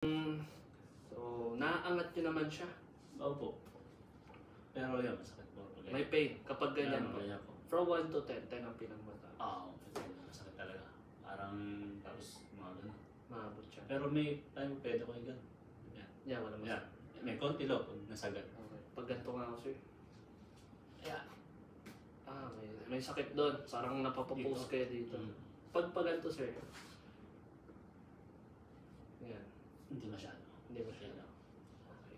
So, naaangat nyo naman siya. Opo. Pero yun, masakit po. Okay. May pain kapag ganyan po. Ganyan po. From 1 to 10, 10 ang pinagmata. Okay. Masakit talaga. Parang tapos mga ganun. Maabot siya. Pero may time pwede ko yung ganun. Yan, wala masakit. Yan. May konti lo pag nasagad. Okay. Pag ganito nga ako, sir. Ayan. May sakit doon. Sarang napapapose kayo dito. Pag ganito, sir. Yan. Hindi masyado. Hindi masyado. Okay.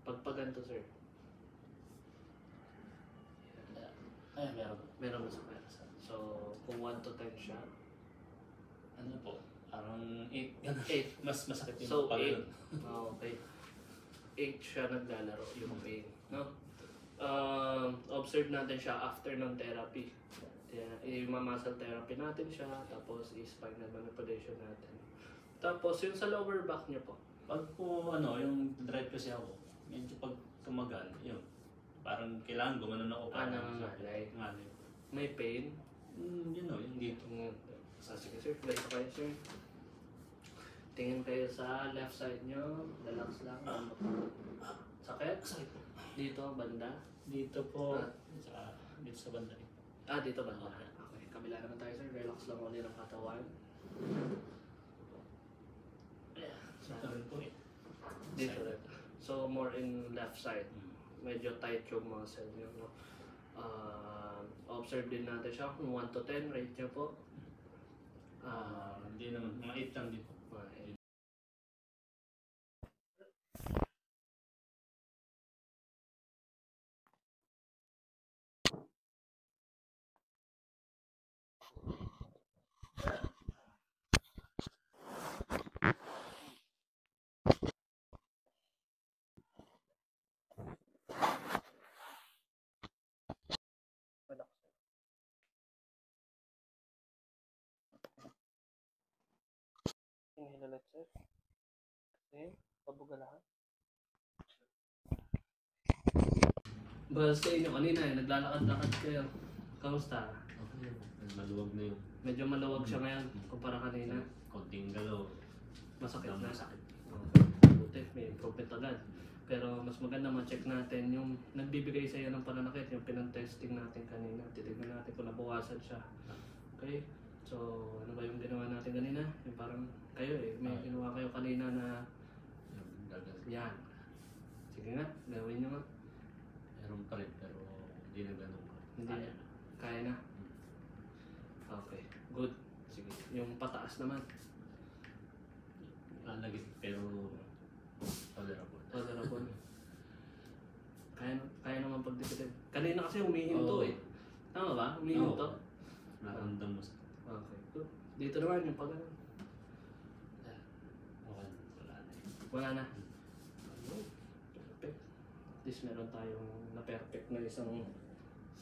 Pag ganito, sir. Ayan, meron. Meron masakit. So, kung 1 to 10 siya. Ano po? Parang 8. Ganun. 8. Mas masakit yung So, pag 8. Okay. 8 siya naglalaro yung pain. No? Observe natin siya after ng therapy. I-muscle therapy natin siya, tapos i-spinal manipulation natin. Tapos yung sa lower back niya po. Pag po yung drive kasi ako, medyo pag tumagal, yun. Parang kailangan gumanon ako. Nangangalay. May pain. Yun o, yung dito. Sige sir, ganito kayo sir. Tingin kayo sa left side nyo, relax lang. Sakit? Sakit po. Dito, banda? Dito po, dito sa banda rin. Dito banda. Okay, kabila naman tayo sir, relax lang ulit ang katawan. Ito rin po eh. Dito rin. So, more in left side. Medyo tight yung muscle nyo. No? Observe din natin siya kung 1 to 10, rate nyo po. Hindi naman, mga 8 lang dito. Inhale ulit sir. Okay, pabugalahan. Bahas sa inyo kanina naglalakad-lakad kayo. Kamusta? Okay, maluwag na yun. Medyo maluwag siya ngayon kumpara kanina. Konting galaw. Masakit na. Masakit. Buti, may improvement agad. Pero mas maganda ma-check natin yung nagbibigay sa iyo ng pananakit, yung pinang-testing natin kanina. Titignan natin kung nabawasan siya. Okay? So, ano ba yung ginawa natin kanina? Yung parang kayo may ginawa kayo kanina na yan. Sige nga, gawin nyo nga. Meron pa rin, pero hindi na ganun. Hindi na. Kaya na. Okay, good. Sige, yung pataas naman. Lalagit, pero tolerable. Tolerable. Kaya naman pagdikitin. Kanina kasi humihinto eh. Tama ba? Humihinto? Naramdam mo sa... Okay, good. Dito naman yung pag ano. Okay, wala na eh. Wala na. Perfect. At least meron tayong na-perfect na isang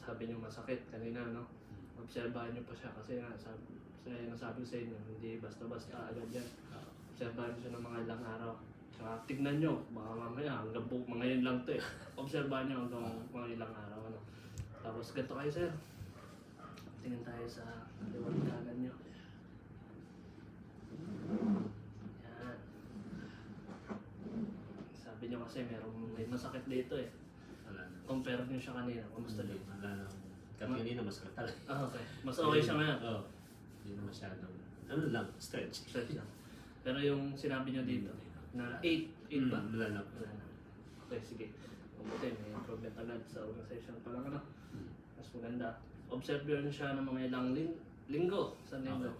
sabi niyo masakit kanina, no? Obserbahan niyo pa siya kasi nasabi ko sa inyo, hindi basta-basta agad yan. Obserbahan niyo siya ng mga ilang araw. Saka tignan niyo, baka mamaya hanggang mga yun lang to eh. Obserbahan niyo hanggang mga ilang araw. Ano? Tapos ganito kayo sir. Tingin tayo sa kaliwang kanan niyo. Yan. Sabi niyo kasi may masakit dito eh. Wala na. Compare niyo siya kanina. Kamusta dito? Wala na. Kanina mas katal. Okay. Mas okay siya ngayon. Oo. Hindi na masyadong... Ano lang, stretch. Stretch lang. Pero yung sinabi niyo dito, na 8 ba? Wala na. Wala na. Okay, sige. Mabuti, may improvement agad sa organization pa lang ano. Mas maganda. Observe yun siya ng mga ilang linggo. Sa linggo.